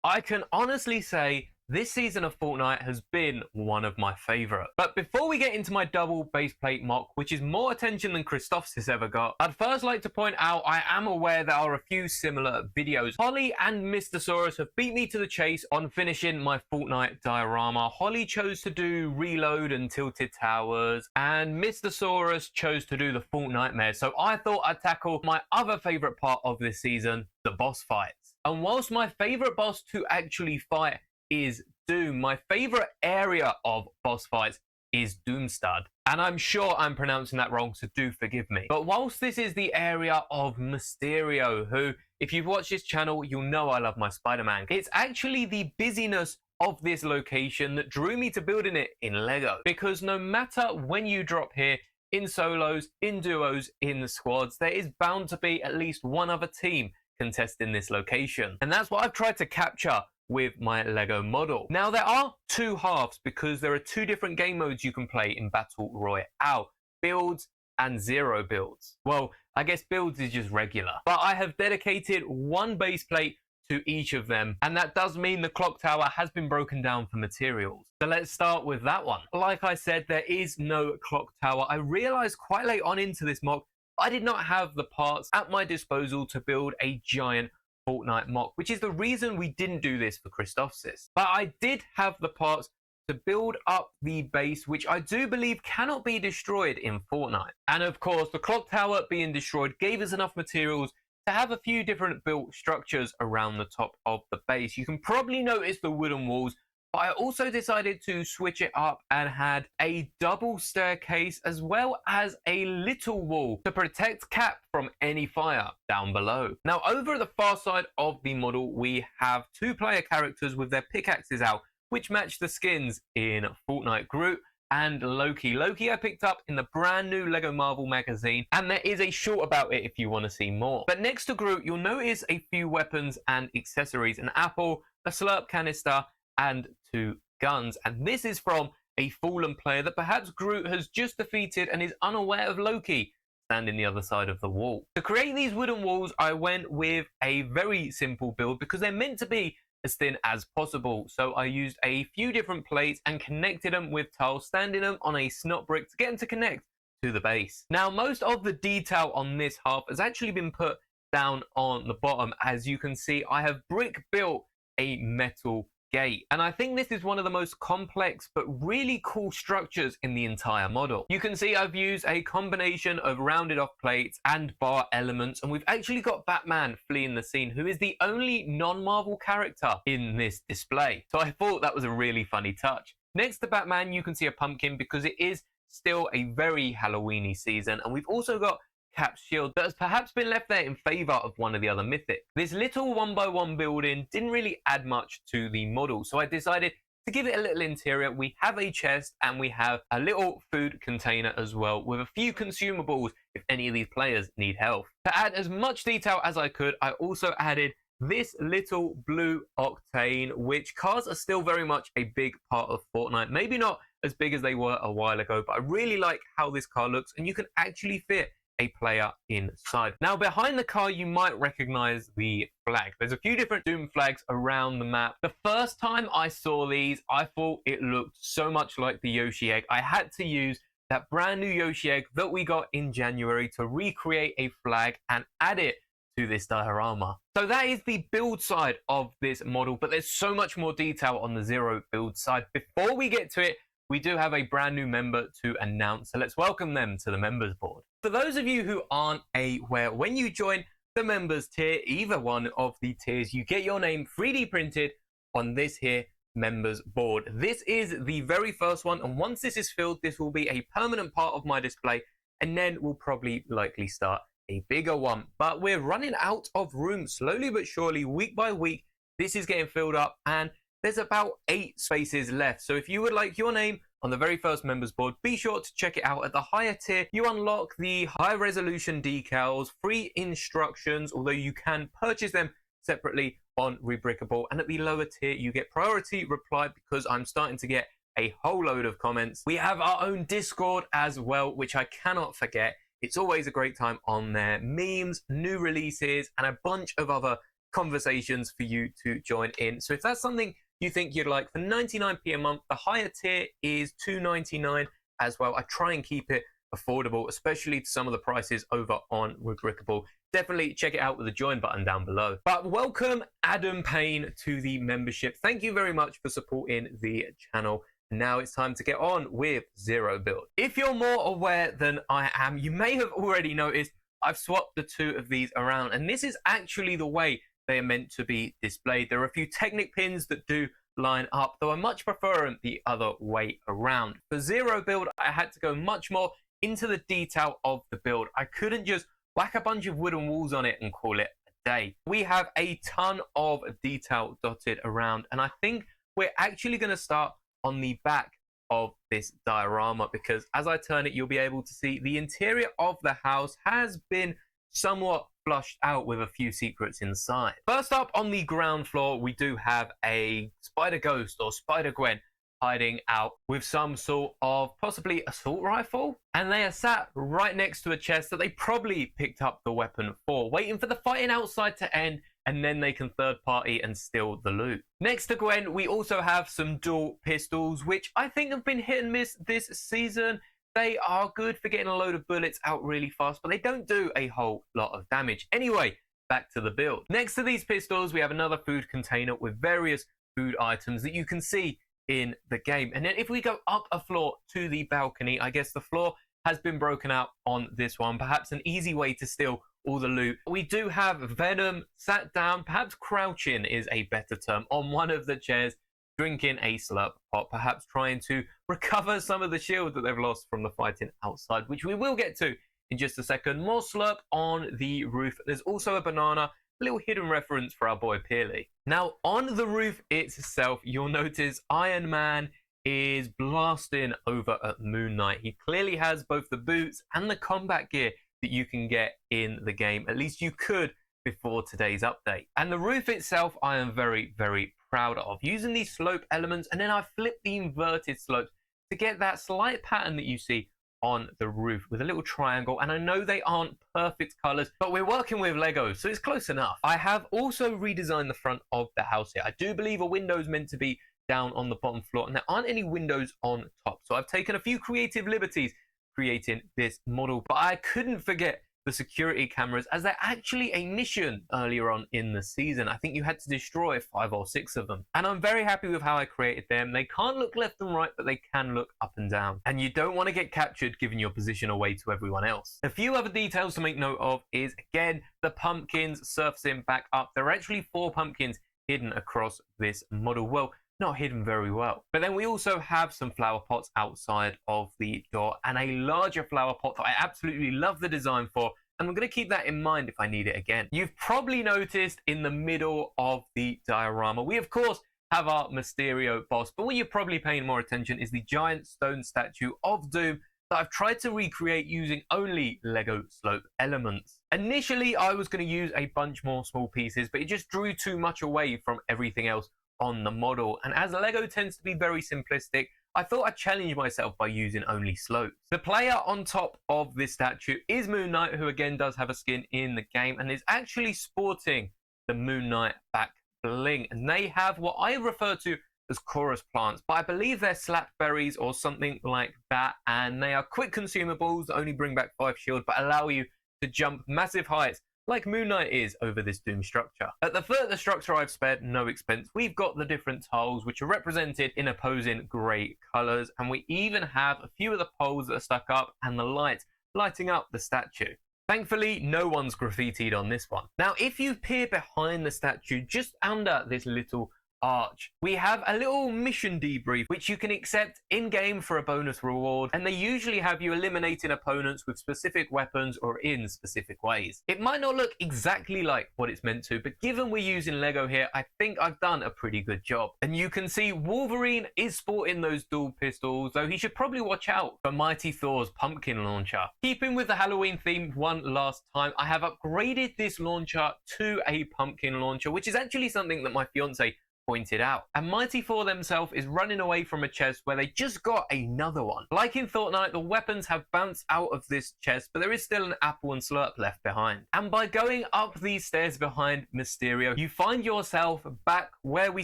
I can honestly say this season of Fortnite has been one of my favorite. But before we get into my double base plate mock, which is more attention than Christoph's has ever got, I'd first like to point out I am aware there are a few similar videos. Holly and Mr. Saurus have beat me to the chase on finishing my Fortnite diorama. Holly chose to do reload and tilted towers, and Mr. Saurus chose to do the Fortnitemares. So I thought I'd tackle my other favorite part of this season, the boss fights. And whilst my favorite boss to actually fight is Doom, my favorite area of boss fights is Doomstad. And I'm sure I'm pronouncing that wrong, so do forgive me. But whilst this is the area of Mysterio, who, if you've watched this channel, you'll know I love my Spider-Man, it's actually the busyness of this location that drew me to building it in Lego. Because no matter when you drop here, in solos, in duos, in squads, there is bound to be at least one other team contesting this location. And that's what I've tried to capture with my Lego model. Now, there are two halves because there are two different game modes you can play in Battle Royale: builds and zero builds. Well, I guess builds is just regular, but I have dedicated one base plate to each of them, and that does mean the clock tower has been broken down for materials. So let's start with that one. Like I said, there is no clock tower. I realized quite late on into this mock I did not have the parts at my disposal to build a giant Fortnite mock, which is the reason we didn't do this for Christophsis. But I did have the parts to build up the base, which I do believe cannot be destroyed in Fortnite. And of course, the clock tower being destroyed gave us enough materials to have a few different built structures around the top of the base. You can probably notice the wooden walls, but I also decided to switch it up and had a double staircase as well as a little wall to protect Cap from any fire down below. Now, over at the far side of the model, we have two player characters with their pickaxes out, which match the skins in Fortnite: Groot and Loki. Loki I picked up in the brand new Lego Marvel magazine, and there is a short about it if you want to see more. But next to Groot, you'll notice a few weapons and accessories: an apple, a slurp canister, and two guns. And this is from a fallen player that perhaps Groot has just defeated and is unaware of Loki standing the other side of the wall. To create these wooden walls, I went with a very simple build because they're meant to be as thin as possible. So I used a few different plates and connected them with tiles, standing them on a snot brick to get them to connect to the base. Now, most of the detail on this half has actually been put down on the bottom. As you can see, I have brick built a metal gate, and I think this is one of the most complex but really cool structures in the entire model. You can see I've used a combination of rounded off plates and bar elements, and we've actually got Batman fleeing the scene, who is the only non-Marvel character in this display. So I thought that was a really funny touch. Next to Batman, you can see a pumpkin because it is still a very Halloweeny season, and we've also got Cap's shield that has perhaps been left there in favor of one of the other mythics. This little 1x1 building didn't really add much to the model, so I decided to give it a little interior. We have a chest and we have a little food container as well, with a few consumables if any of these players need help. To add as much detail as I could, I also added this little blue octane, which cars are still very much a big part of Fortnite. Maybe not as big as they were a while ago, but I really like how this car looks, and you can actually fit a player inside. Now, behind the car, you might recognize the flag. There's a few different Doom flags around the map. The first time I saw these, I thought it looked so much like the Yoshi egg. I had to use that brand new Yoshi egg that we got in January to recreate a flag and add it to this diorama. So that is the build side of this model, but there's so much more detail on the zero build side. Before we get to it, we do have a brand new member to announce, so let's welcome them to the members board. For those of you who aren't aware, when you join the members tier, either one of the tiers, you get your name 3D printed on this here members board. This is the very first one, and once this is filled, this will be a permanent part of my display, and then we'll probably likely start a bigger one. But we're running out of room slowly but surely, week by week. This is getting filled up, and there's about 8 spaces left. So if you would like your name on the very first members board, be sure to check it out. At the higher tier, you unlock the high resolution decals, free instructions, although you can purchase them separately on Rebrickable. And at the lower tier, you get priority reply because I'm starting to get a whole load of comments. We have our own Discord as well, which I cannot forget. It's always a great time on there. Memes, new releases, and a bunch of other conversations for you to join in. So if that's something you think you'd like, for 99p a month, the higher tier is 2.99 as well. I try and keep it affordable, especially to some of the prices over on Regrickable. Definitely check it out with the join button down below. But welcome Adam Payne to the membership. Thank you very much for supporting the channel. Now it's time to get on with Zero Build. If you're more aware than I am, you may have already noticed I've swapped the two of these around, and this is actually the way they are meant to be displayed. There are a few Technic pins that do line up, though I much prefer them the other way around. For Zero Build, I had to go much more into the detail of the build. I couldn't just whack a bunch of wooden walls on it and call it a day. We have a ton of detail dotted around, and I think we're actually going to start on the back of this diorama, because as I turn it, you'll be able to see the interior of the house has been somewhat flushed out with a few secrets inside. First up, on the ground floor, we do have a Spider Ghost or Spider Gwen hiding out with some sort of possibly assault rifle, and they are sat right next to a chest that they probably picked up the weapon for, waiting for the fighting outside to end, and then they can third party and steal the loot. Next to Gwen, we also have some dual pistols, which I think have been hit and miss this season. They are good for getting a load of bullets out really fast, but they don't do a whole lot of damage. Anyway, back to the build. Next to these pistols, we have another food container with various food items that you can see in the game. And then if we go up a floor to the balcony, I guess the floor has been broken out on this one. Perhaps an easy way to steal all the loot. We do have Venom sat down, perhaps crouching is a better term, on one of the chairs, drinking a slurp pot, perhaps trying to recover some of the shield that they've lost from the fighting outside, which we will get to in just a second. More slurp on the roof. There's also a banana, a little hidden reference for our boy Peely. Now, on the roof itself, you'll notice Iron Man is blasting over at Moon Knight. He clearly has both the boots and the combat gear that you can get in the game. At least you could before today's update. And the roof itself, I am very, very proud of. Using these slope elements, and then I flipped the inverted slopes to get that slight pattern that you see on the roof with a little triangle. And I know they aren't perfect colors, but we're working with Lego, so it's close enough. I have also redesigned the front of the house here. I do believe a window is meant to be down on the bottom floor, and there aren't any windows on top. So I've taken a few creative liberties creating this model, but I couldn't forget the security cameras, as they're actually a mission earlier on in the season. I think you had to destroy 5 or 6 of them, and I'm very happy with how I created them. They can't look left and right, but they can look up and down, and you don't want to get captured giving your position away to everyone else. A few other details to make note of is, again, the pumpkins surfacing back up. There are actually 4 pumpkins hidden across this model. Well, not hidden very well. But then we also have some flower pots outside of the door, and a larger flower pot that I absolutely love the design for, and I'm going to keep that in mind if I need it again. You've probably noticed in the middle of the diorama, we of course have our Mysterio boss, but what you're probably paying more attention is the giant stone statue of Doom that I've tried to recreate using only Lego slope elements. Initially, I was going to use a bunch more small pieces, but it just drew too much away from everything else on the model, and as Lego tends to be very simplistic, I thought I'd challenge myself by using only slopes. The player on top of this statue is Moon Knight, who again does have a skin in the game and is actually sporting the Moon Knight back bling, and they have what I refer to as chorus plants, but I believe they're slapberries or something like that, and they are quick consumables that only bring back 5 shield but allow you to jump massive heights like Moon Knight is over this Doom structure. At the foot of the structure, I've spared no expense. We've got the different tiles, which are represented in opposing grey colours, and we even have a few of the poles that are stuck up and the lights lighting up the statue. Thankfully, no one's graffitied on this one. Now, if you peer behind the statue, just under this little arch, we have a little mission debrief which you can accept in-game for a bonus reward, and they usually have you eliminating opponents with specific weapons or in specific ways. It might not look exactly like what it's meant to, but given we're using Lego here, I think I've done a pretty good job. And you can see Wolverine is sporting those dual pistols, though he should probably watch out for Mighty Thor's pumpkin launcher. Keeping with the Halloween theme one last time, I have upgraded this launcher to a pumpkin launcher, which is actually something that my fiance pointed out. And Mighty Thor themselves is running away from a chest where they just got another one. Like in Fortnite, the weapons have bounced out of this chest, but there is still an apple and slurp left behind. And by going up these stairs behind Mysterio, you find yourself back where we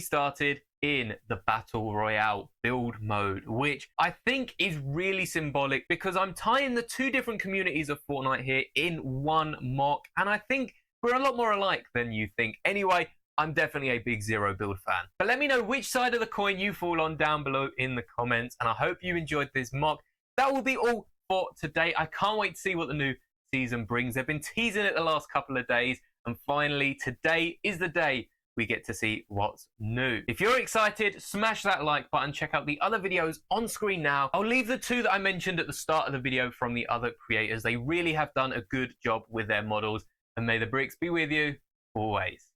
started in the Battle Royale build mode, which I think is really symbolic because I'm tying the two different communities of Fortnite here in one mock, and I think we're a lot more alike than you think. Anyway, I'm definitely a big Zero build fan. But let me know which side of the coin you fall on down below in the comments, and I hope you enjoyed this mock. That will be all for today. I can't wait to see what the new season brings. They've been teasing it the last couple of days, and finally today is the day we get to see what's new. If you're excited, smash that like button. Check out the other videos on screen now. I'll leave the two that I mentioned at the start of the video from the other creators. They really have done a good job with their models, and may the bricks be with you always.